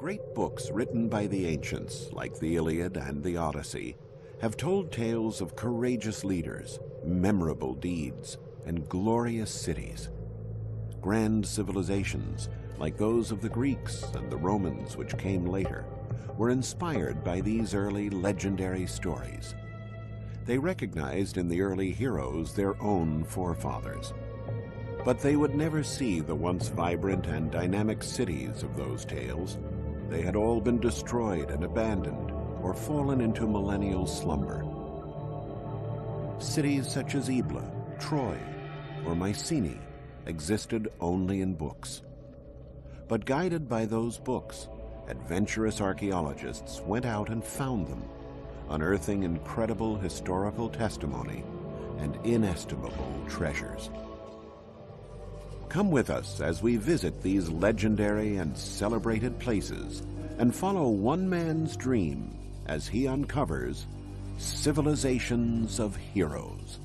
Great books written by the ancients, like the Iliad and the Odyssey, have told tales of courageous leaders, memorable deeds, and glorious cities. Grand civilizations, like those of the Greeks and the Romans which came later, were inspired by these early legendary stories. They recognized in the early heroes their own forefathers. But they would never see the once vibrant and dynamic cities of those tales. They had all been destroyed and abandoned or fallen into millennial slumber. Cities such as Ebla, Troy, or Mycenae existed only in books. But guided by those books, adventurous archaeologists went out and found them, unearthing incredible historical testimony and inestimable treasures. Come with us as we visit these legendary and celebrated places and follow one man's dream as he uncovers civilizations of heroes.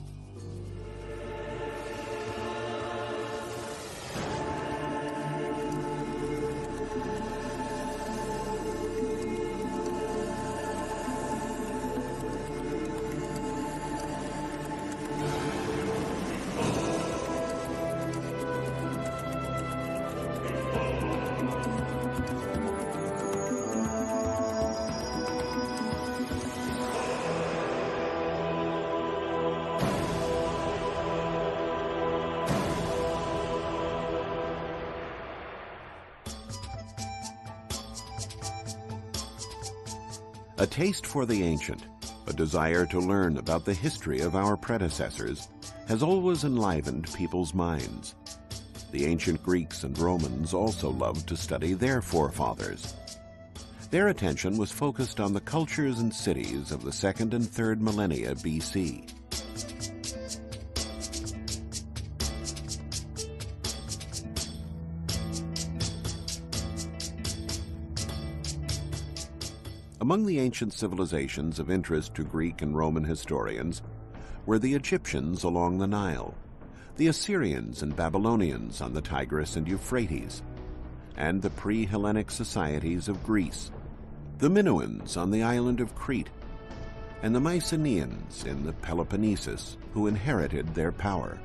A taste for the ancient, a desire to learn about the history of our predecessors, has always enlivened people's minds. The ancient Greeks and Romans also loved to study their forefathers. Their attention was focused on the cultures and cities of the 2nd and 3rd millennia BC. Among the ancient civilizations of interest to Greek and Roman historians were the Egyptians along the Nile, the Assyrians and Babylonians on the Tigris and Euphrates, and the pre-Hellenic societies of Greece, the Minoans on the island of Crete, and the Mycenaeans in the Peloponnesus, who inherited their power.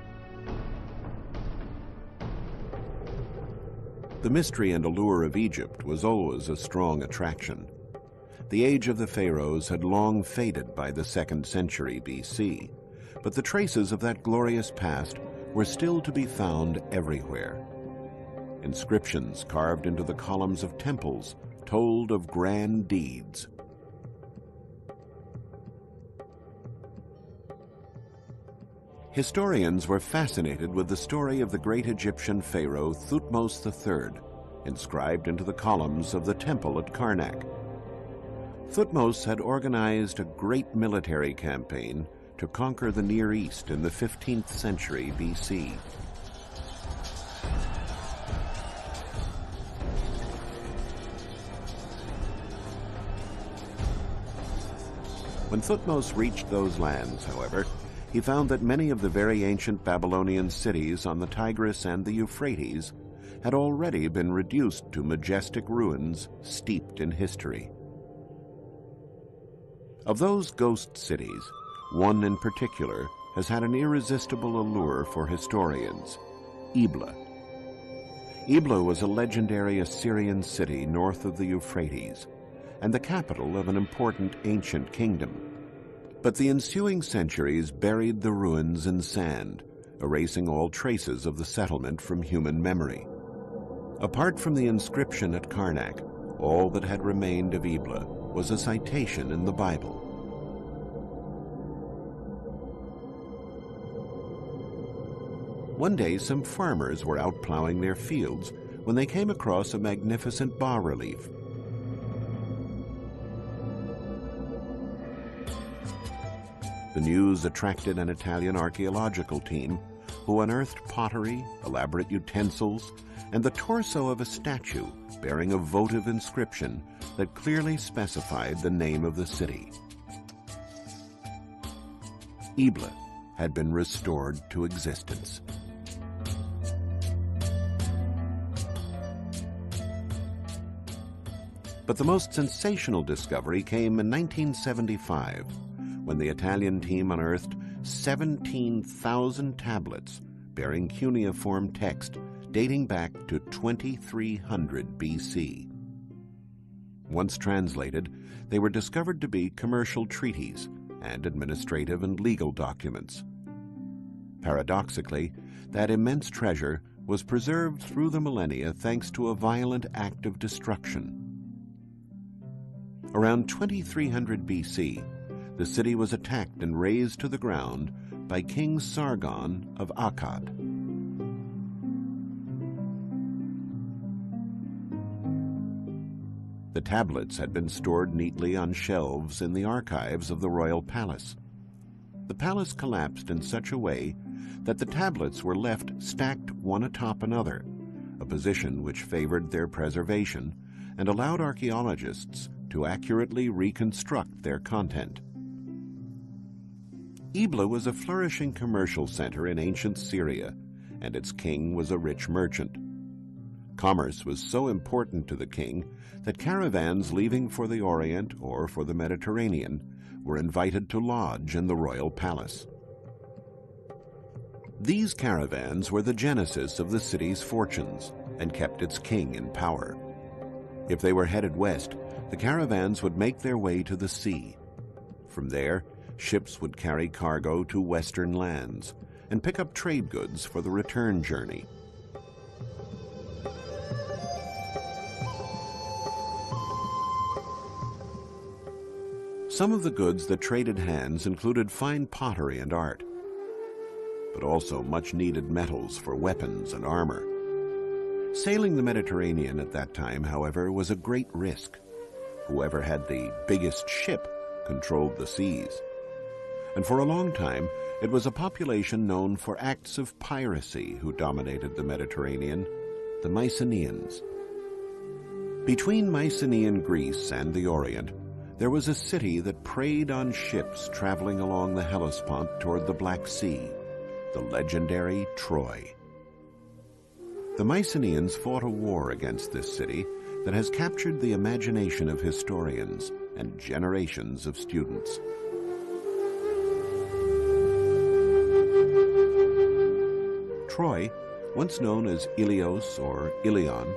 The mystery and allure of Egypt was always a strong attraction. The age of the pharaohs had long faded by the 2nd century BC, but the traces of that glorious past were still to be found everywhere. Inscriptions carved into the columns of temples told of grand deeds. Historians were fascinated with the story of the great Egyptian pharaoh Thutmose III, inscribed into the columns of the temple at Karnak. Thutmose had organized a great military campaign to conquer the Near East in the 15th century BC. When Thutmose reached those lands, however, he found that many of the very ancient Babylonian cities on the Tigris and the Euphrates had already been reduced to majestic ruins steeped in history. Of those ghost cities, one in particular has had an irresistible allure for historians: Ebla. Ebla was a legendary Assyrian city north of the Euphrates and the capital of an important ancient kingdom. But the ensuing centuries buried the ruins in sand, erasing all traces of the settlement from human memory. Apart from the inscription at Karnak, all that had remained of Ebla was a citation in the Bible. One day, some farmers were out plowing their fields when they came across a magnificent bas-relief. The news attracted an Italian archaeological team who unearthed pottery, elaborate utensils, and the torso of a statue bearing a votive inscription that clearly specified the name of the city. Ebla had been restored to existence. But the most sensational discovery came in 1975, when the Italian team unearthed 17,000 tablets bearing cuneiform text dating back to 2300 BC. Once translated, they were discovered to be commercial treaties and administrative and legal documents. Paradoxically, that immense treasure was preserved through the millennia thanks to a violent act of destruction. Around 2300 BC, the city was attacked and razed to the ground by King Sargon of Akkad. The tablets had been stored neatly on shelves in the archives of the royal palace. The palace collapsed in such a way that the tablets were left stacked one atop another, a position which favored their preservation and allowed archaeologists to accurately reconstruct their content. Ebla was a flourishing commercial center in ancient Syria, and its king was a rich merchant. Commerce was so important to the king that caravans leaving for the Orient or for the Mediterranean were invited to lodge in the royal palace. These caravans were the genesis of the city's fortunes and kept its king in power. If they were headed west, the caravans would make their way to the sea. From there, ships would carry cargo to western lands and pick up trade goods for the return journey. Some of the goods that traded hands included fine pottery and art, but also much-needed metals for weapons and armor. Sailing the Mediterranean at that time, however, was a great risk. Whoever had the biggest ship controlled the seas. And for a long time, it was a population known for acts of piracy who dominated the Mediterranean, the Mycenaeans. Between Mycenaean Greece and the Orient, there was a city that preyed on ships traveling along the Hellespont toward the Black Sea, the legendary Troy. The Mycenaeans fought a war against this city that has captured the imagination of historians and generations of students. Troy, once known as Ilios or Ilion,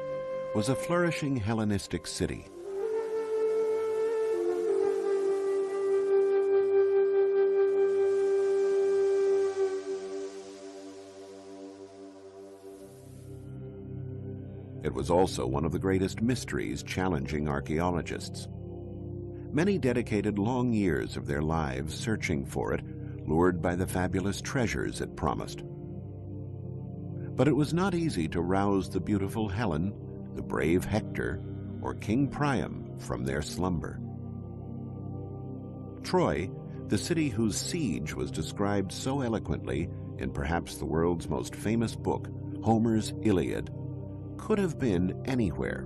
was a flourishing Hellenistic city. It was also one of the greatest mysteries challenging archaeologists. Many dedicated long years of their lives searching for it, lured by the fabulous treasures it promised. But it was not easy to rouse the beautiful Helen, the brave Hector, or King Priam from their slumber. Troy, the city whose siege was described so eloquently in perhaps the world's most famous book, Homer's Iliad, could have been anywhere.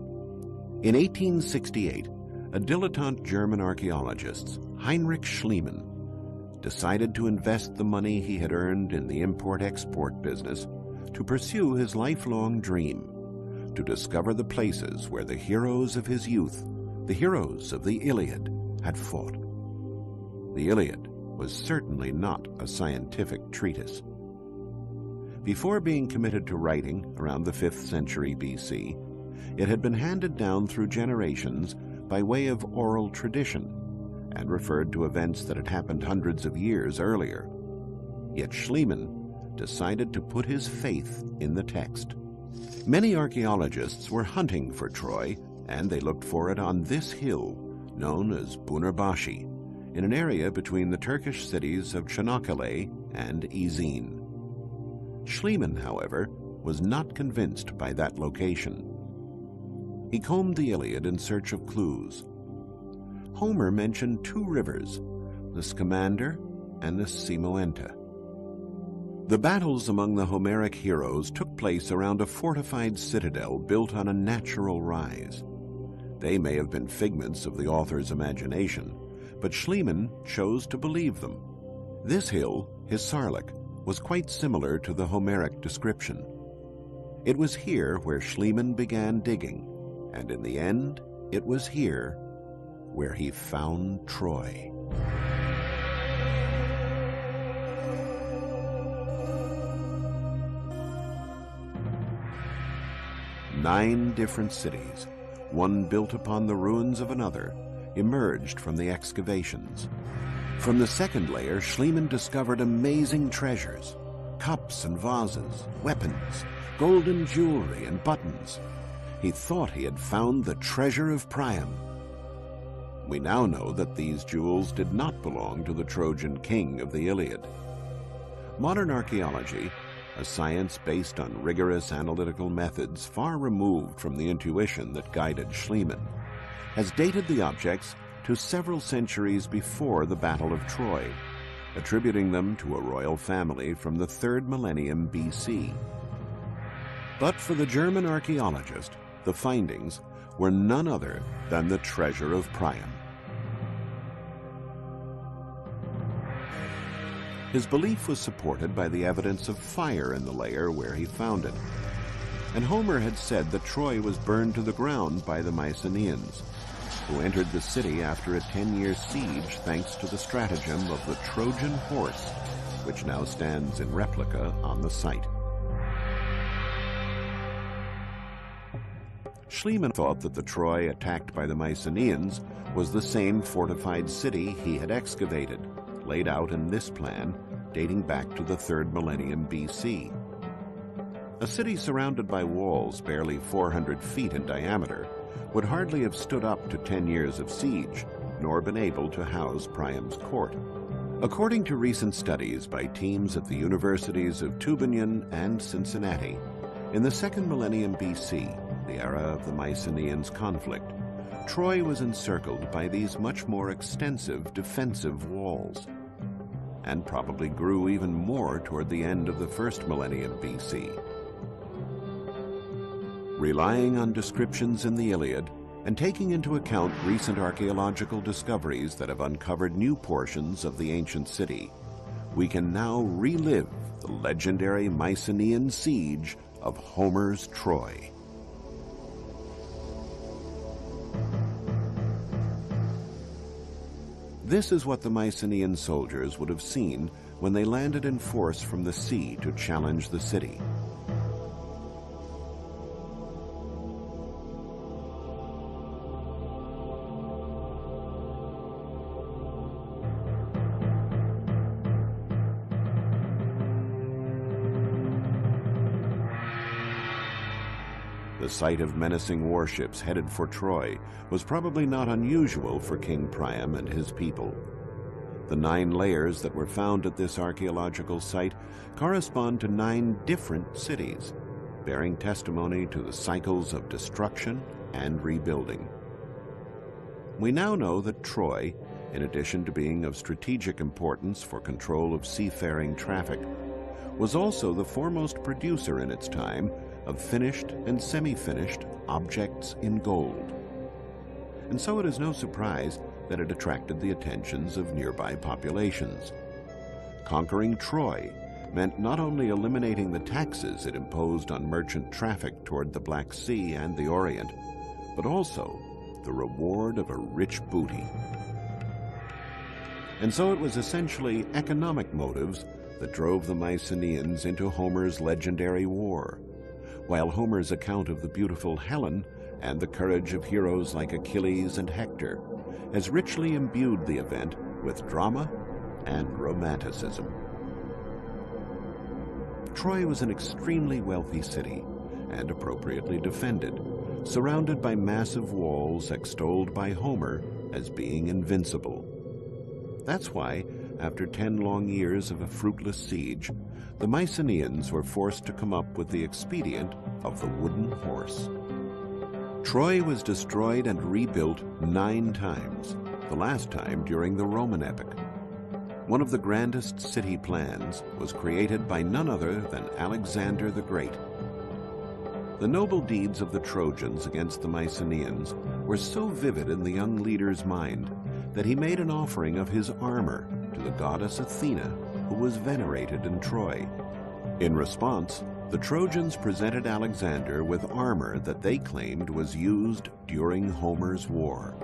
In 1868, a dilettante German archaeologist, Heinrich Schliemann, decided to invest the money he had earned in the import-export business to pursue his lifelong dream, to discover the places where the heroes of his youth, the heroes of the Iliad, had fought. The Iliad was certainly not a scientific treatise. Before being committed to writing around the 5th century BC, it had been handed down through generations by way of oral tradition and referred to events that had happened hundreds of years earlier. Yet Schliemann decided to put his faith in the text. Many archaeologists were hunting for Troy, and they looked for it on this hill, known as Bunarbashi, in an area between the Turkish cities of Çanakkale and Izin. Schliemann, however, was not convinced by that location. He combed the Iliad in search of clues. Homer mentioned two rivers, the Scamander and the Simoenta. The battles among the Homeric heroes took place around a fortified citadel built on a natural rise. They may have been figments of the author's imagination, but Schliemann chose to believe them. This hill, Hisarlik, was quite similar to the Homeric description. It was here where Schliemann began digging, and in the end, It was here where he found Troy. Nine different cities, one built upon the ruins of another, emerged from the excavations. From the second layer, Schliemann discovered amazing treasures: cups and vases, weapons, golden jewelry and buttons. He thought he had found the treasure of Priam. We now know that these jewels did not belong to the Trojan king of the Iliad. Modern archaeology, a science based on rigorous analytical methods far removed from the intuition that guided Schliemann, has dated the objects to several centuries before the Battle of Troy, attributing them to a royal family from the 3rd millennium BC. But for the German archaeologist, the findings were none other than the treasure of Priam. His belief was supported by the evidence of fire in the layer where he found it. And Homer had said that Troy was burned to the ground by the Mycenaeans, who entered the city after a 10-year siege thanks to the stratagem of the Trojan horse, which now stands in replica on the site. Schliemann thought that the Troy attacked by the Mycenaeans was the same fortified city he had excavated, laid out in this plan dating back to the 3rd millennium BC. A city surrounded by walls barely 400 feet in diameter would hardly have stood up to 10 years of siege, nor been able to house Priam's court. According to recent studies by teams at the universities of Tübingen and Cincinnati, in the 2nd millennium BC, the era of the Mycenaeans' conflict, Troy was encircled by these much more extensive defensive walls, and probably grew even more toward the end of the 1st millennium BC. Relying on descriptions in the Iliad and taking into account recent archaeological discoveries that have uncovered new portions of the ancient city, we can now relive the legendary Mycenaean siege of Homer's Troy. This is what the Mycenaean soldiers would have seen when they landed in force from the sea to challenge the city. The sight of menacing warships headed for Troy was probably not unusual for King Priam and his people. The 9 layers that were found at this archaeological site correspond to 9 different cities, bearing testimony to the cycles of destruction and rebuilding. We now know that Troy, in addition to being of strategic importance for control of seafaring traffic, was also the foremost producer in its time of finished and semi-finished objects in gold. And so it is no surprise that it attracted the attentions of nearby populations. Conquering Troy meant not only eliminating the taxes it imposed on merchant traffic toward the Black Sea and the Orient, but also the reward of a rich booty. And so it was essentially economic motives that drove the Mycenaeans into Homer's legendary war, while Homer's account of the beautiful Helen and the courage of heroes like Achilles and Hector has richly imbued the event with drama and romanticism. Troy was an extremely wealthy city and appropriately defended, surrounded by massive walls extolled by Homer as being invincible. That's why, after 10 long years of a fruitless siege, the Mycenaeans were forced to come up with the expedient of the wooden horse. Troy was destroyed and rebuilt 9 times, the last time during the Roman epoch. One of the grandest city plans was created by none other than Alexander the Great. The noble deeds of the Trojans against the Mycenaeans were so vivid in the young leader's mind that he made an offering of his armor to the goddess Athena, who was venerated in Troy. In response, The Trojans presented Alexander with armor that they claimed was used during Homer's war.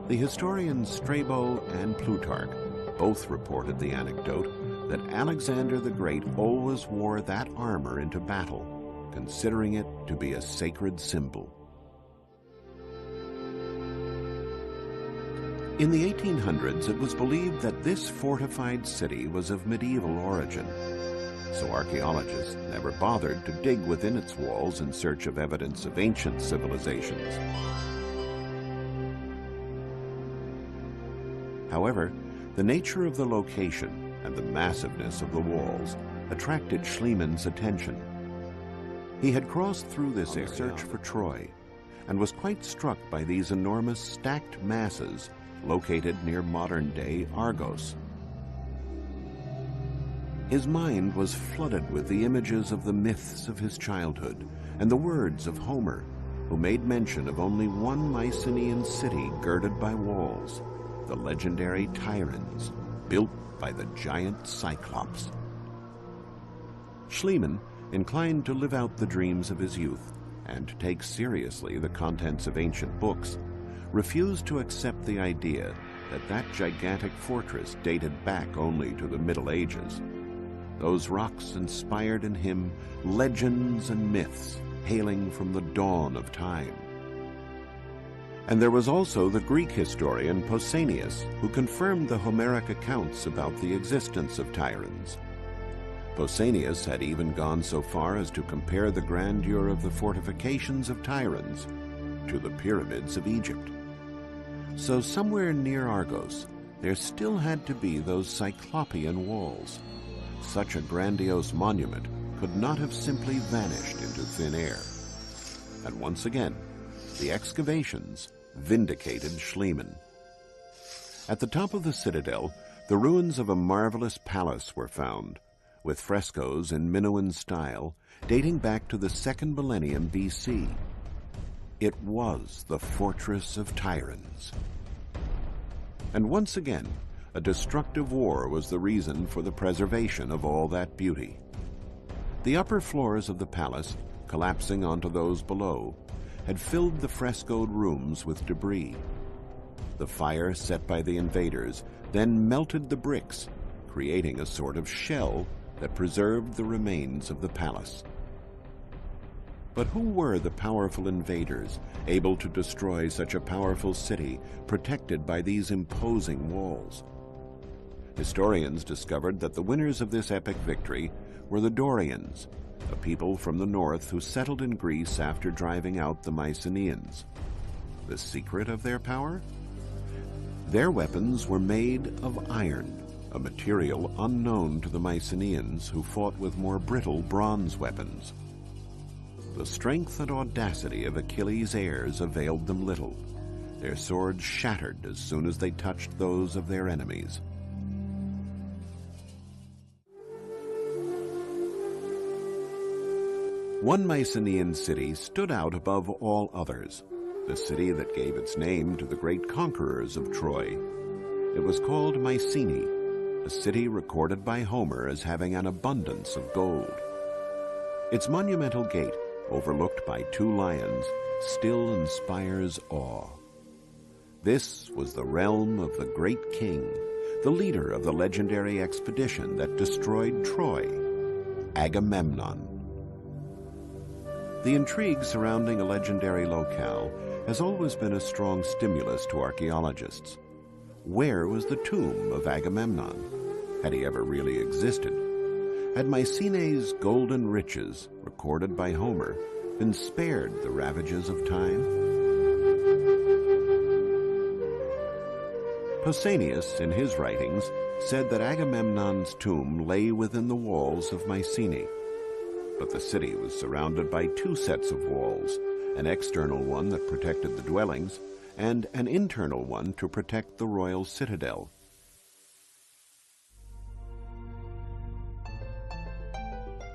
The historians Strabo and Plutarch both reported the anecdote that Alexander the Great always wore that armor into battle, considering it to be a sacred symbol. In the 1800s, it was believed that this fortified city was of medieval origin, so archaeologists never bothered to dig within its walls in search of evidence of ancient civilizations. However, the nature of the location and the massiveness of the walls attracted Schliemann's attention. He had crossed through this area in search for Troy and was quite struck by these enormous stacked masses located near modern-day Argos. His mind was flooded with the images of the myths of his childhood and the words of Homer, who made mention of only one Mycenaean city girded by walls, the legendary Tiryns, built by the giant Cyclops. Schliemann, inclined to live out the dreams of his youth and to take seriously the contents of ancient books, refused to accept the idea that that gigantic fortress dated back only to the Middle Ages. Those rocks inspired in him legends and myths hailing from the dawn of time. And there was also the Greek historian Pausanias, who confirmed the Homeric accounts about the existence of Tiryns. Pausanias had even gone so far as to compare the grandeur of the fortifications of Tiryns to the pyramids of Egypt. So somewhere near Argos, there still had to be those Cyclopean walls. Such a grandiose monument could not have simply vanished into thin air. And once again, the excavations vindicated Schliemann. At the top of the citadel, the ruins of a marvelous palace were found, with frescoes in Minoan style dating back to the 2nd millennium BC. It was the Fortress of Tiryns. And once again, a destructive war was the reason for the preservation of all that beauty. The upper floors of the palace, collapsing onto those below, had filled the frescoed rooms with debris. The fire set by the invaders then melted the bricks, creating a sort of shell that preserved the remains of the palace. But who were the powerful invaders able to destroy such a powerful city protected by these imposing walls? Historians discovered that the winners of this epic victory were the Dorians, a people from the north who settled in Greece after driving out the Mycenaeans. The secret of their power? Their weapons were made of iron, a material unknown to the Mycenaeans, who fought with more brittle bronze weapons. The strength and audacity of Achilles' heirs availed them little. Their swords shattered as soon as they touched those of their enemies. One Mycenaean city stood out above all others, the city that gave its name to the great conquerors of Troy. It was called Mycenae, a city recorded by Homer as having an abundance of gold. Its monumental gate, overlooked by 2 lions, still inspires awe. This was the realm of the great king, the leader of the legendary expedition that destroyed Troy, Agamemnon. The intrigue surrounding a legendary locale has always been a strong stimulus to archaeologists. Where was the tomb of Agamemnon? Had he ever really existed? Had Mycenae's golden riches, recorded by Homer, been spared the ravages of time? Pausanias, in his writings, said that Agamemnon's tomb lay within the walls of Mycenae. But the city was surrounded by 2 sets of walls, an external one that protected the dwellings, and an internal one to protect the royal citadel.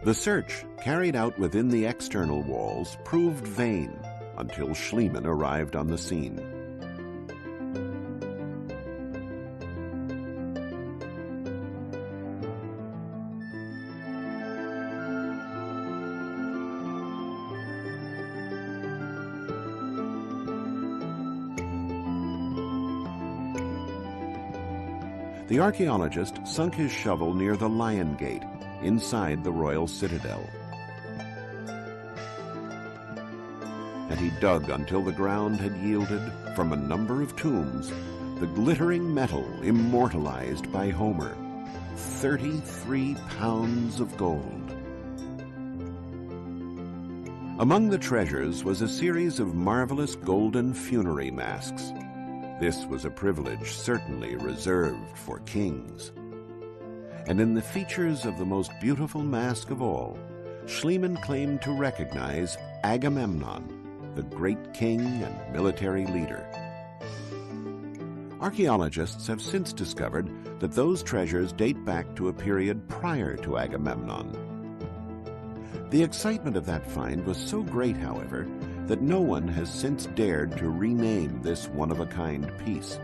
The search carried out within the external walls proved vain until Schliemann arrived on the scene. The archaeologist sunk his shovel near the Lion Gate, inside the royal citadel. And he dug until the ground had yielded, from a number of tombs, the glittering metal immortalized by Homer, 33 pounds of gold. Among the treasures was a series of marvelous golden funerary masks. This was a privilege certainly reserved for kings. And in the features of the most beautiful mask of all, Schliemann claimed to recognize Agamemnon, the great king and military leader. Archaeologists have since discovered that those treasures date back to a period prior to Agamemnon. The excitement of that find was so great, however, that no one has since dared to rename this one-of-a-kind piece.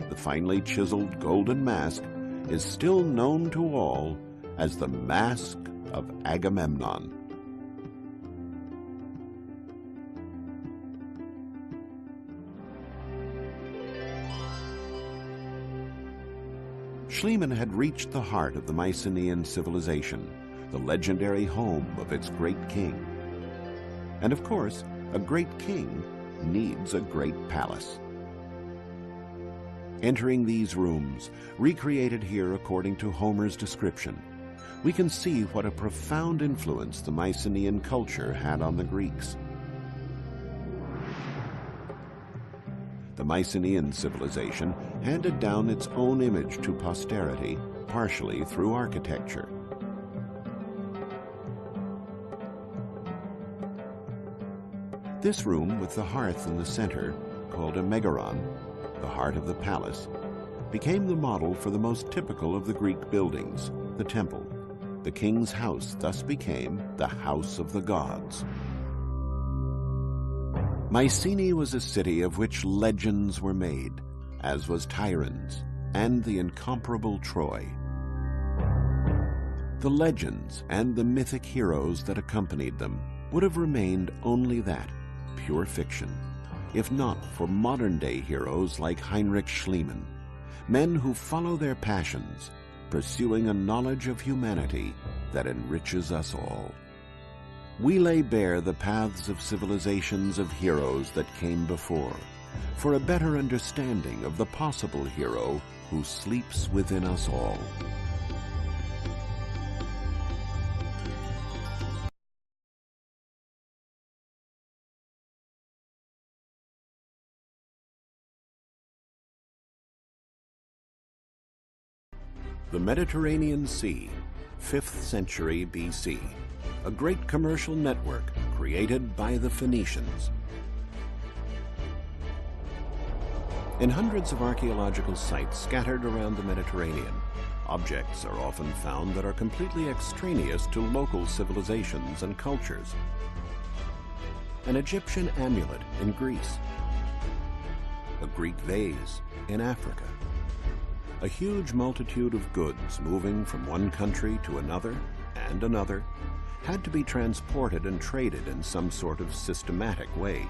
The finely chiseled golden mask is still known to all as the Mask of Agamemnon. Schliemann had reached the heart of the Mycenaean civilization, the legendary home of its great king. And of course, a great king needs a great palace. Entering these rooms, recreated here according to Homer's description, we can see what a profound influence the Mycenaean culture had on the Greeks. The Mycenaean civilization handed down its own image to posterity, partially through architecture. This room with the hearth in the center, called a megaron, the heart of the palace, became the model for the most typical of the Greek buildings, the temple. The king's house thus became the house of the gods. Mycenae was a city of which legends were made, as was Tiryns and the incomparable Troy. The legends and the mythic heroes that accompanied them would have remained only that, pure fiction, if not for modern-day heroes like Heinrich Schliemann, men who follow their passions, pursuing a knowledge of humanity that enriches us all. We lay bare the paths of civilizations of heroes that came before, for a better understanding of the possible hero who sleeps within us all. The Mediterranean Sea, 5th century BC, a great commercial network created by the Phoenicians. In hundreds of archaeological sites scattered around the Mediterranean, objects are often found that are completely extraneous to local civilizations and cultures. An Egyptian amulet in Greece, a Greek vase in Africa, a huge multitude of goods moving from one country to another and another had to be transported and traded in some sort of systematic way.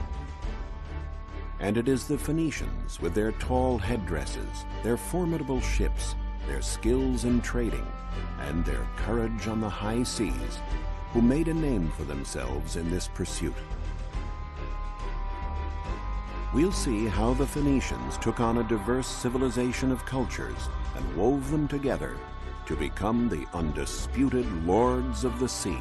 And it is the Phoenicians, with their tall headdresses, their formidable ships, their skills in trading, and their courage on the high seas, who made a name for themselves in this pursuit. We'll see how the Phoenicians took on a diverse civilization of cultures and wove them together to become the undisputed lords of the sea.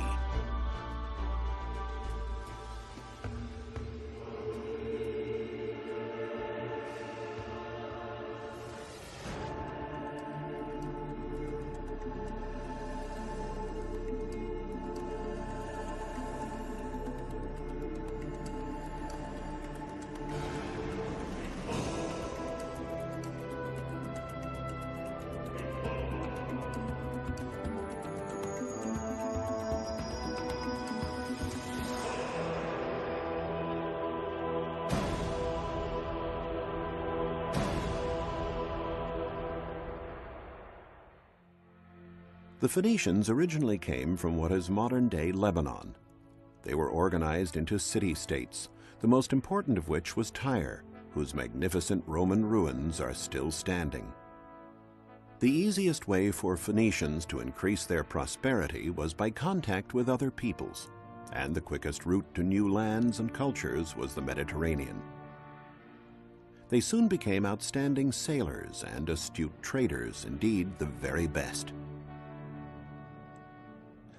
The Phoenicians originally came from what is modern-day Lebanon. They were organized into city-states, the most important of which was Tyre, whose magnificent Roman ruins are still standing. The easiest way for Phoenicians to increase their prosperity was by contact with other peoples, and the quickest route to new lands and cultures was the Mediterranean. They soon became outstanding sailors and astute traders, indeed the very best.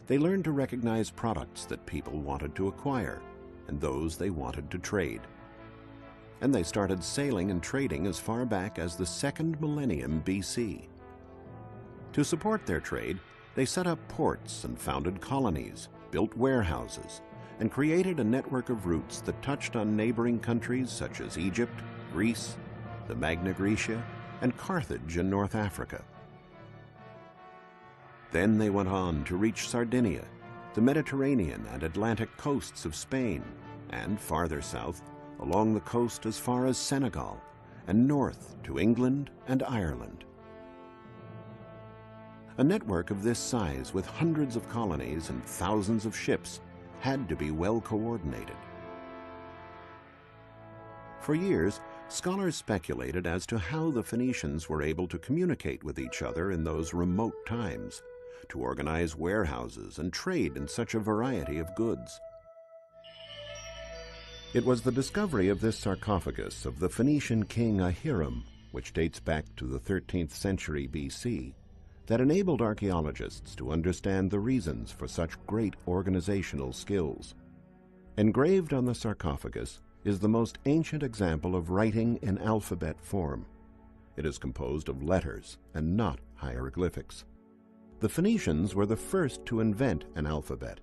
They learned to recognize products that people wanted to acquire and those they wanted to trade. And they started sailing and trading as far back as the 2nd millennium BC. To support their trade, they set up ports and founded colonies, built warehouses, and created a network of routes that touched on neighboring countries such as Egypt, Greece, the Magna Graecia, and Carthage in North Africa. Then they went on to reach Sardinia, the Mediterranean and Atlantic coasts of Spain, and farther south, along the coast as far as Senegal, and north to England and Ireland. A network of this size with hundreds of colonies and thousands of ships had to be well coordinated. For years, scholars speculated as to how the Phoenicians were able to communicate with each other in those remote times, to organize warehouses and trade in such a variety of goods. It was the discovery of this sarcophagus of the Phoenician king Ahiram, which dates back to the 13th century BC, that enabled archaeologists to understand the reasons for such great organizational skills. Engraved on the sarcophagus is the most ancient example of writing in alphabet form. It is composed of letters and not hieroglyphics. The Phoenicians were the first to invent an alphabet,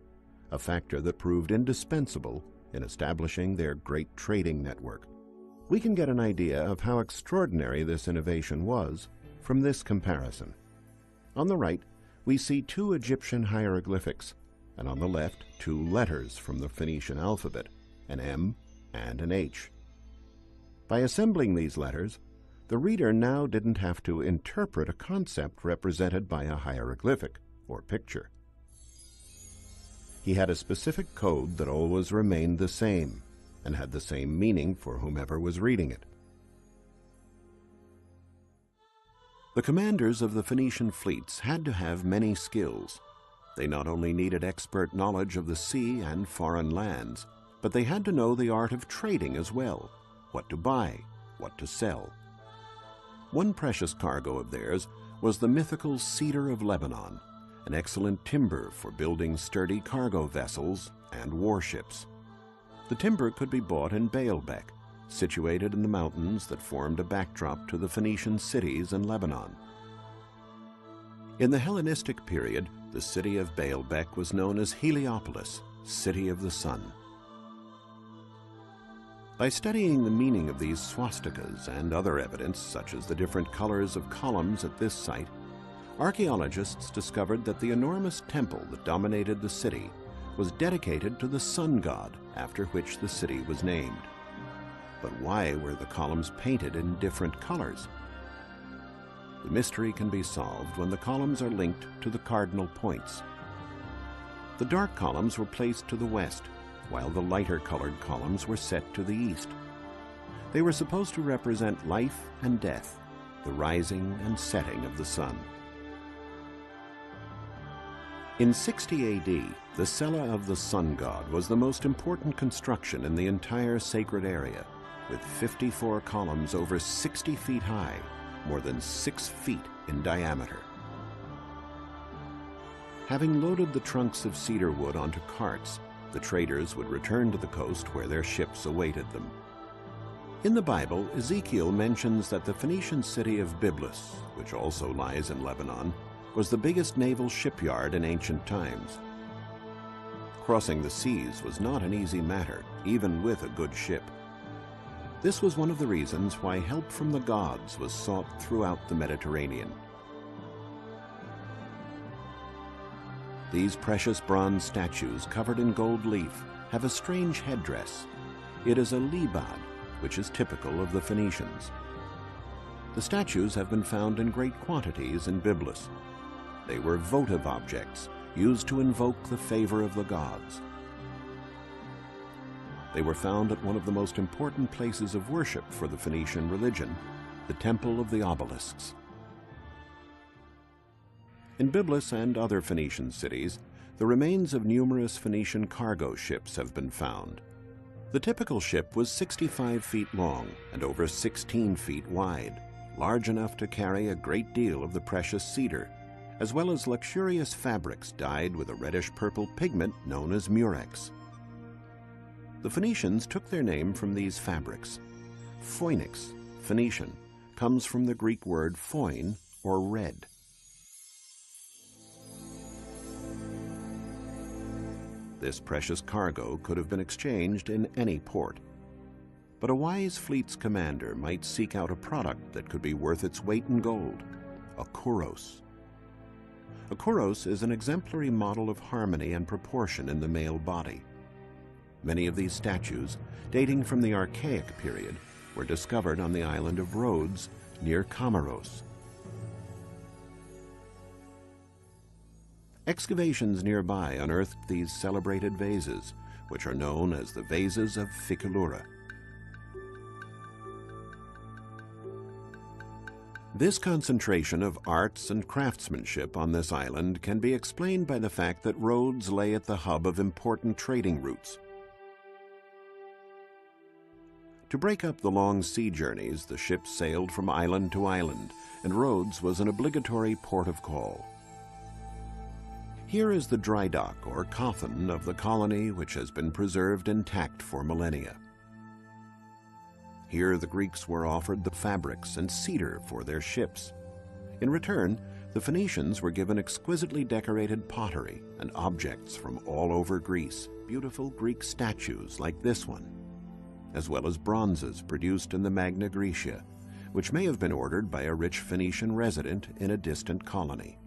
a factor that proved indispensable in establishing their great trading network. We can get an idea of how extraordinary this innovation was from this comparison. On the right, we see 2 Egyptian hieroglyphics, and on the left, 2 letters from the Phoenician alphabet, an M and an H. By assembling these letters, the reader now didn't have to interpret a concept represented by a hieroglyphic or picture. He had a specific code that always remained the same and had the same meaning for whomever was reading it. The commanders of the Phoenician fleets had to have many skills. They not only needed expert knowledge of the sea and foreign lands, but they had to know the art of trading as well, what to buy, what to sell. One precious cargo of theirs was the mythical cedar of Lebanon, an excellent timber for building sturdy cargo vessels and warships. The timber could be bought in Baalbek, situated in the mountains that formed a backdrop to the Phoenician cities in Lebanon. In the Hellenistic period, the city of Baalbek was known as Heliopolis, City of the Sun. By studying the meaning of these swastikas and other evidence, such as the different colors of columns at this site, archaeologists discovered that the enormous temple that dominated the city was dedicated to the sun god, after which the city was named. But why were the columns painted in different colors? The mystery can be solved when the columns are linked to the cardinal points. The dark columns were placed to the west, while the lighter colored columns were set to the east. They were supposed to represent life and death, the rising and setting of the sun. In 60 AD, the Cella of the sun god was the most important construction in the entire sacred area, with 54 columns over 60 feet high, more than 6 feet in diameter. Having loaded the trunks of cedar wood onto carts, the traders would return to the coast where their ships awaited them. In the Bible, Ezekiel mentions that the Phoenician city of Byblus, which also lies in Lebanon, was the biggest naval shipyard in ancient times. Crossing the seas was not an easy matter, even with a good ship. This was one of the reasons why help from the gods was sought throughout the Mediterranean. These precious bronze statues covered in gold leaf have a strange headdress. It is a libad, which is typical of the Phoenicians. The statues have been found in great quantities in Byblus. They were votive objects used to invoke the favor of the gods. They were found at one of the most important places of worship for the Phoenician religion, the Temple of the Obelisks. In Byblos and other Phoenician cities, the remains of numerous Phoenician cargo ships have been found. The typical ship was 65 feet long and over 16 feet wide, large enough to carry a great deal of the precious cedar, as well as luxurious fabrics dyed with a reddish-purple pigment known as murex. The Phoenicians took their name from these fabrics. Phoenix, Phoenician, comes from the Greek word phoin, or red. This precious cargo could have been exchanged in any port. But a wise fleet's commander might seek out a product that could be worth its weight in gold, a kouros. A kouros is an exemplary model of harmony and proportion in the male body. Many of these statues, dating from the Archaic period, were discovered on the island of Rhodes near Comoros. Excavations nearby unearthed these celebrated vases, which are known as the vases of Phikylura. This concentration of arts and craftsmanship on this island can be explained by the fact that Rhodes lay at the hub of important trading routes. To break up the long sea journeys, the ships sailed from island to island, and Rhodes was an obligatory port of call. Here is the dry dock, or coffin, of the colony, which has been preserved intact for millennia. Here the Greeks were offered the fabrics and cedar for their ships. In return, the Phoenicians were given exquisitely decorated pottery and objects from all over Greece, beautiful Greek statues like this one, as well as bronzes produced in the Magna Graecia, which may have been ordered by a rich Phoenician resident in a distant colony.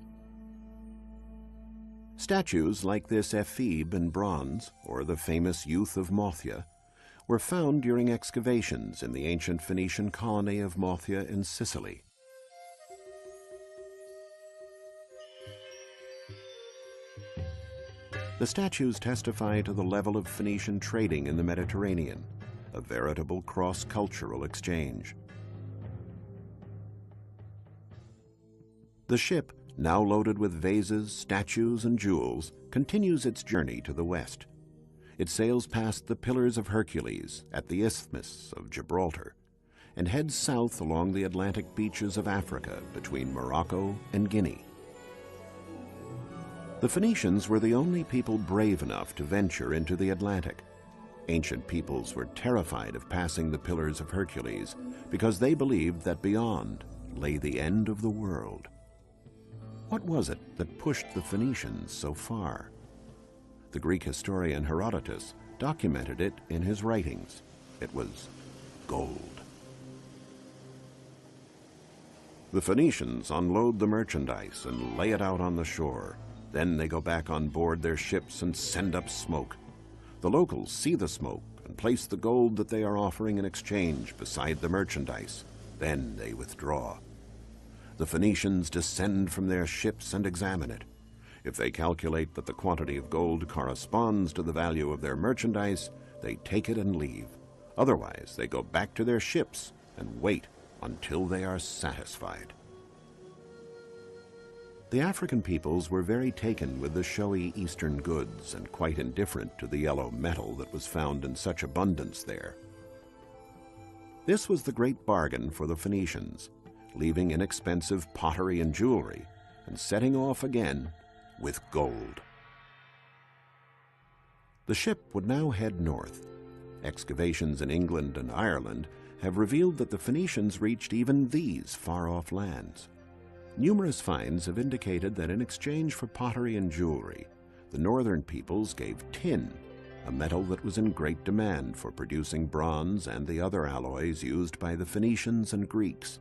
Statues like this ephebe in bronze, or the famous Youth of Mothia, were found during excavations in the ancient Phoenician colony of Mothia in Sicily. The statues testify to the level of Phoenician trading in the Mediterranean, a veritable cross-cultural exchange. The ship, now loaded with vases, statues, and jewels, continues its journey to the west. It sails past the Pillars of Hercules at the Isthmus of Gibraltar and heads south along the Atlantic beaches of Africa between Morocco and Guinea. The Phoenicians were the only people brave enough to venture into the Atlantic. Ancient peoples were terrified of passing the Pillars of Hercules because they believed that beyond lay the end of the world. What was it that pushed the Phoenicians so far? The Greek historian Herodotus documented it in his writings. It was gold. The Phoenicians unload the merchandise and lay it out on the shore. Then they go back on board their ships and send up smoke. The locals see the smoke and place the gold that they are offering in exchange beside the merchandise. Then they withdraw. The Phoenicians descend from their ships and examine it. If they calculate that the quantity of gold corresponds to the value of their merchandise, they take it and leave. Otherwise, they go back to their ships and wait until they are satisfied. The African peoples were very taken with the showy Eastern goods and quite indifferent to the yellow metal that was found in such abundance there. This was the great bargain for the Phoenicians, leaving inexpensive pottery and jewelry and setting off again with gold. The ship would now head north. Excavations in England and Ireland have revealed that the Phoenicians reached even these far-off lands. Numerous finds have indicated that in exchange for pottery and jewelry, the northern peoples gave tin, a metal that was in great demand for producing bronze and the other alloys used by the Phoenicians and Greeks.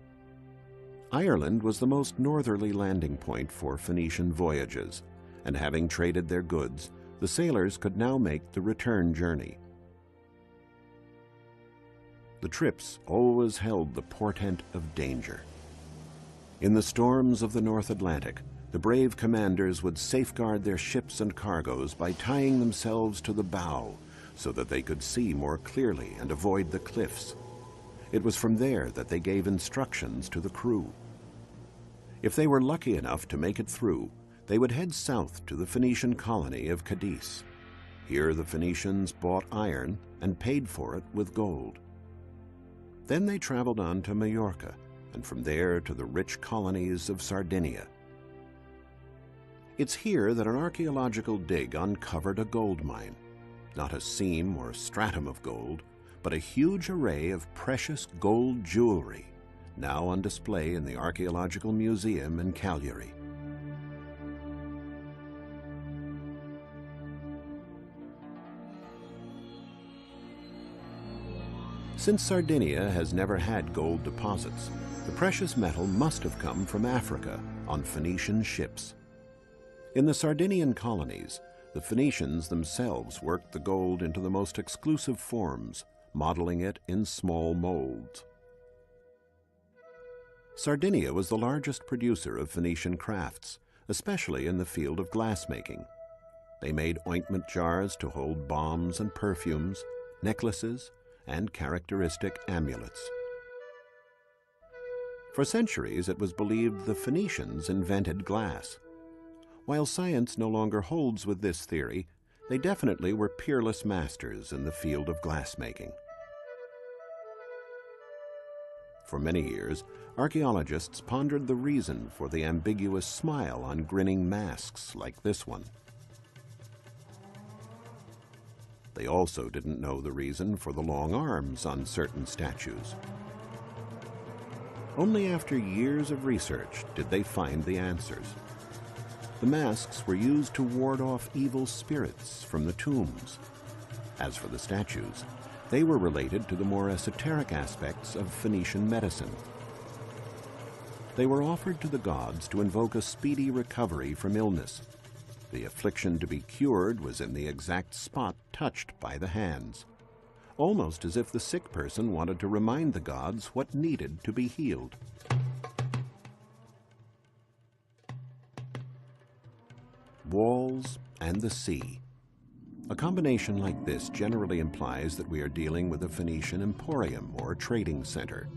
Ireland was the most northerly landing point for Phoenician voyages, and having traded their goods, the sailors could now make the return journey. The trips always held the portent of danger. In the storms of the North Atlantic, the brave commanders would safeguard their ships and cargoes by tying themselves to the bow so that they could see more clearly and avoid the cliffs. It was from there that they gave instructions to the crew. If they were lucky enough to make it through, They would head south to the Phoenician colony of Cadiz. Here the Phoenicians bought iron and paid for it with gold. Then they traveled on to Majorca, and from there to the rich colonies of Sardinia. It's here that an archaeological dig uncovered a gold mine, not a seam or stratum of gold, but a huge array of precious gold jewelry, now on display in the Archaeological Museum in Cagliari. Since Sardinia has never had gold deposits, the precious metal must have come from Africa on Phoenician ships. In the Sardinian colonies, the Phoenicians themselves worked the gold into the most exclusive forms, modeling it in small molds. Sardinia was the largest producer of Phoenician crafts, especially in the field of glassmaking. They made ointment jars to hold balms and perfumes, necklaces, and characteristic amulets. For centuries, it was believed the Phoenicians invented glass. While science no longer holds with this theory, they definitely were peerless masters in the field of glassmaking. For many years, archaeologists pondered the reason for the ambiguous smile on grinning masks like this one. They also didn't know the reason for the long arms on certain statues. Only after years of research did they find the answers. The masks were used to ward off evil spirits from the tombs. As for the statues, they were related to the more esoteric aspects of Phoenician medicine. They were offered to the gods to invoke a speedy recovery from illness. The affliction to be cured was in the exact spot touched by the hands, almost as if the sick person wanted to remind the gods what needed to be healed. Walls and the sea. A combination like this generally implies that we are dealing with a Phoenician emporium or trading center.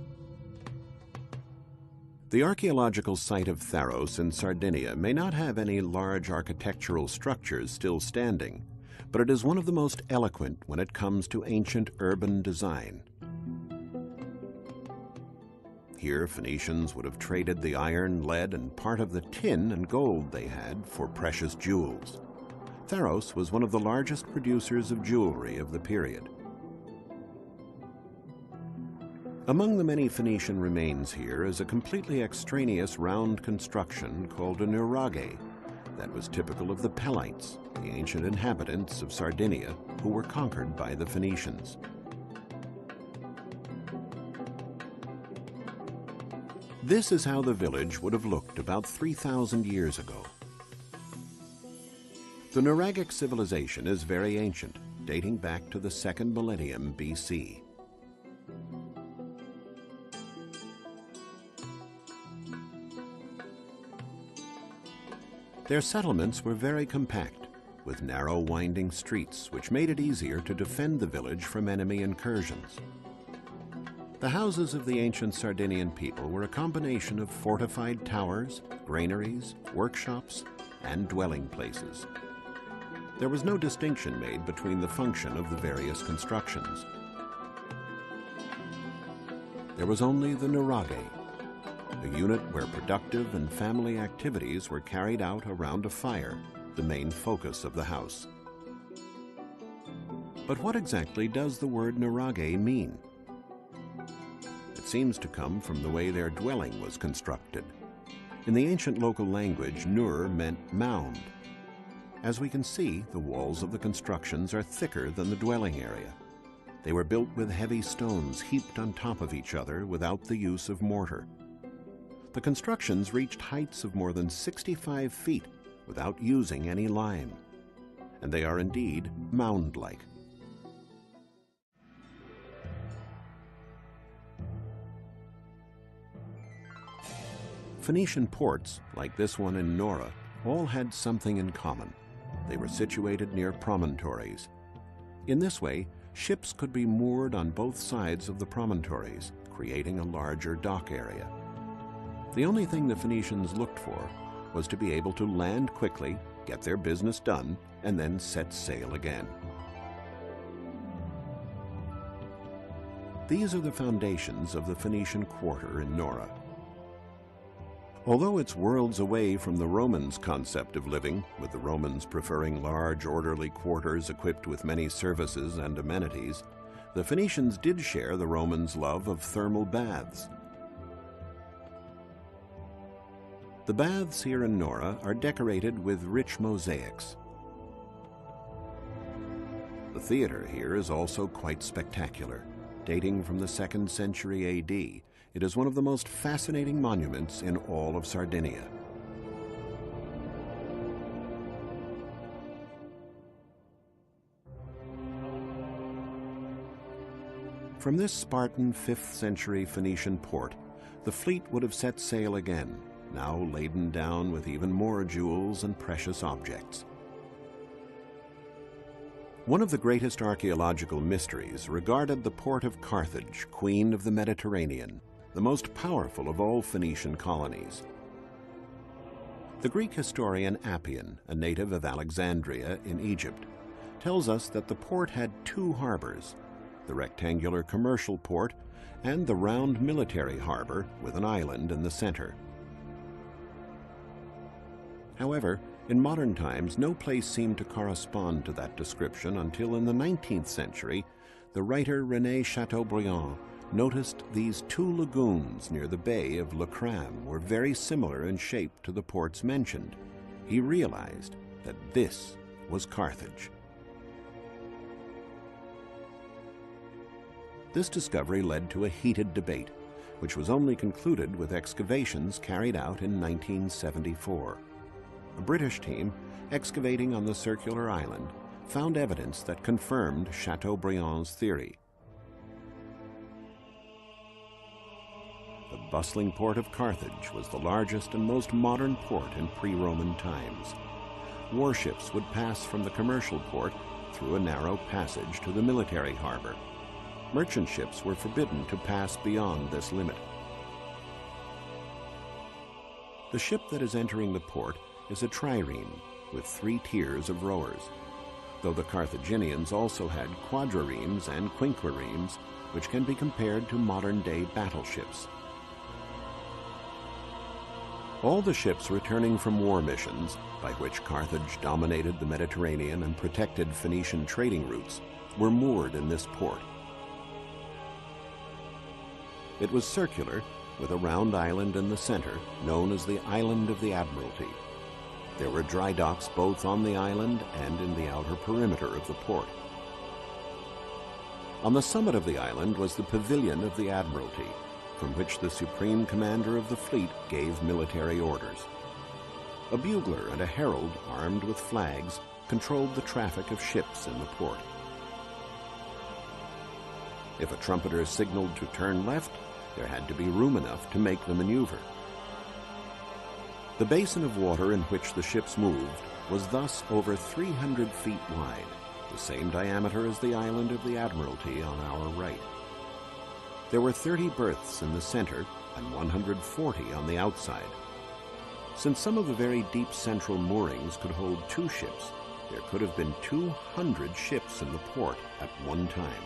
The archaeological site of Tharos in Sardinia may not have any large architectural structures still standing, but it is one of the most eloquent when it comes to ancient urban design. Here, Phoenicians would have traded the iron, lead, and part of the tin and gold they had for precious jewels. Tharos was one of the largest producers of jewelry of the period. Among the many Phoenician remains here is a completely extraneous round construction called a nuraghe that was typical of the Pelites, the ancient inhabitants of Sardinia who were conquered by the Phoenicians. This is how the village would have looked about 3,000 years ago. The Nuragic civilization is very ancient, dating back to the 2nd millennium BC. Their settlements were very compact, with narrow winding streets which made it easier to defend the village from enemy incursions. The houses of the ancient Sardinian people were a combination of fortified towers, granaries, workshops, and dwelling places. There was no distinction made between the function of the various constructions. There was only the nuraghe, a unit where productive and family activities were carried out around a fire, the main focus of the house. But what exactly does the word nuraghe mean? It seems to come from the way their dwelling was constructed. In the ancient local language, nur meant mound. As we can see, the walls of the constructions are thicker than the dwelling area. They were built with heavy stones heaped on top of each other without the use of mortar. The constructions reached heights of more than 65 feet without using any lime, and they are indeed mound-like. Phoenician ports, like this one in Nora, all had something in common. They were situated near promontories. In this way, ships could be moored on both sides of the promontories, creating a larger dock area. The only thing the Phoenicians looked for was to be able to land quickly, get their business done, and then set sail again. These are the foundations of the Phoenician quarter in Nora. Although it's worlds away from the Romans' concept of living, with the Romans preferring large, orderly quarters equipped with many services and amenities, the Phoenicians did share the Romans' love of thermal baths. The baths here in Nora are decorated with rich mosaics. The theater here is also quite spectacular. Dating from the 2nd century AD, it is one of the most fascinating monuments in all of Sardinia. From this Spartan 5th century Phoenician port, the fleet would have set sail again, now laden down with even more jewels and precious objects. One of the greatest archaeological mysteries regarded the port of Carthage, Queen of the Mediterranean, the most powerful of all Phoenician colonies. The Greek historian Appian, a native of Alexandria in Egypt, tells us that the port had 2 harbors, the rectangular commercial port and the round military harbor with an island in the center. However, in modern times, no place seemed to correspond to that description until in the 19th century, the writer René Chateaubriand noticed these 2 lagoons near the bay of Le Cram were very similar in shape to the ports mentioned. He realized that this was Carthage. This discovery led to a heated debate, which was only concluded with excavations carried out in 1974. A British team, excavating on the circular island, found evidence that confirmed Chateaubriand's theory. The bustling port of Carthage was the largest and most modern port in pre-Roman times. Warships would pass from the commercial port through a narrow passage to the military harbor. Merchant ships were forbidden to pass beyond this limit. The ship that is entering the port is a trireme with 3 tiers of rowers, though the Carthaginians also had quadriremes and quinquiremes, which can be compared to modern-day battleships. All the ships returning from war missions, by which Carthage dominated the Mediterranean and protected Phoenician trading routes, were moored in this port. It was circular, with a round island in the center, known as the Island of the Admiralty. There were dry docks both on the island and in the outer perimeter of the port. On the summit of the island was the Pavilion of the Admiralty, from which the supreme commander of the fleet gave military orders. A bugler and a herald armed with flags controlled the traffic of ships in the port. If a trumpeter signaled to turn left, there had to be room enough to make the maneuver. The basin of water in which the ships moved was thus over 300 feet wide, the same diameter as the Island of the Admiralty on our right. There were 30 berths in the center and 140 on the outside. Since some of the very deep central moorings could hold 2 ships, there could have been 200 ships in the port at one time.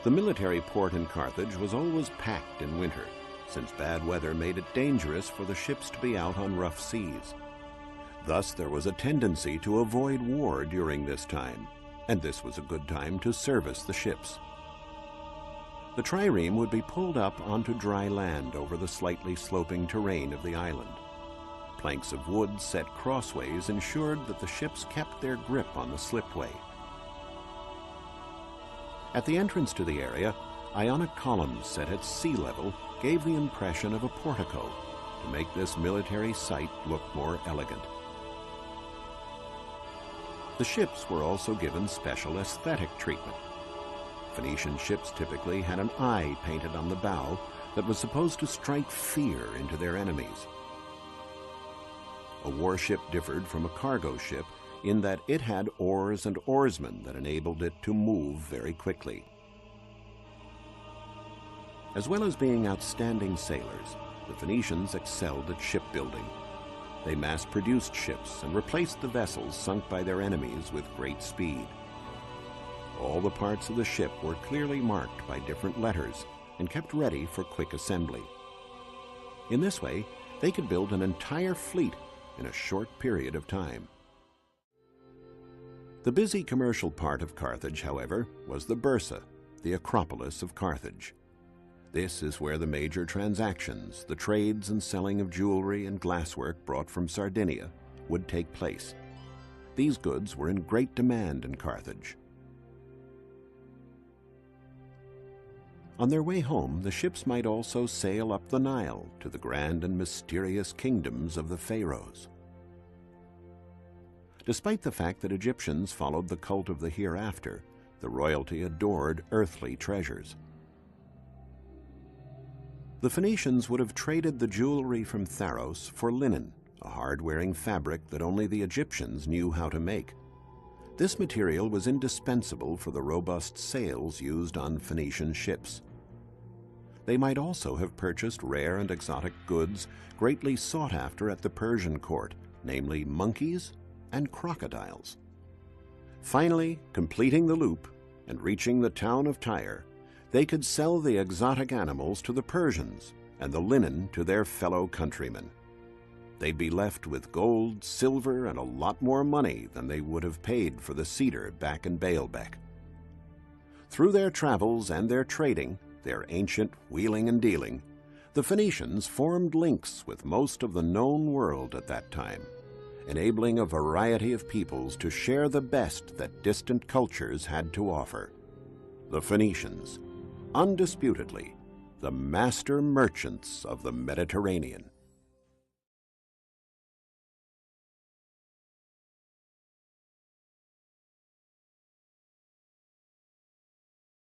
The military port in Carthage was always packed in winter, since bad weather made it dangerous for the ships to be out on rough seas. Thus, there was a tendency to avoid war during this time, and this was a good time to service the ships. The trireme would be pulled up onto dry land over the slightly sloping terrain of the island. Planks of wood set crossways ensured that the ships kept their grip on the slipway. At the entrance to the area, Ionic columns set at sea level gave the impression of a portico to make this military site look more elegant. The ships were also given special aesthetic treatment. Phoenician ships typically had an eye painted on the bow that was supposed to strike fear into their enemies. A warship differed from a cargo ship in that it had oars and oarsmen that enabled it to move very quickly. As well as being outstanding sailors, the Phoenicians excelled at shipbuilding. They mass-produced ships and replaced the vessels sunk by their enemies with great speed. All the parts of the ship were clearly marked by different letters and kept ready for quick assembly. In this way, they could build an entire fleet in a short period of time. The busy commercial part of Carthage, however, was the Bursa, the Acropolis of Carthage. This is where the major transactions, the trades and selling of jewelry and glasswork brought from Sardinia, would take place. These goods were in great demand in Carthage. On their way home, the ships might also sail up the Nile to the grand and mysterious kingdoms of the pharaohs. Despite the fact that Egyptians followed the cult of the hereafter, the royalty adored earthly treasures. The Phoenicians would have traded the jewelry from Pharos for linen, a hard-wearing fabric that only the Egyptians knew how to make. This material was indispensable for the robust sails used on Phoenician ships. They might also have purchased rare and exotic goods greatly sought after at the Persian court, namely monkeys and crocodiles. Finally, completing the loop and reaching the town of Tyre, they could sell the exotic animals to the Persians and the linen to their fellow countrymen. They'd be left with gold, silver, and a lot more money than they would have paid for the cedar back in Baalbek. Through their travels and their trading, their ancient wheeling and dealing, the Phoenicians formed links with most of the known world at that time, enabling a variety of peoples to share the best that distant cultures had to offer. The Phoenicians, undisputedly, the master merchants of the Mediterranean.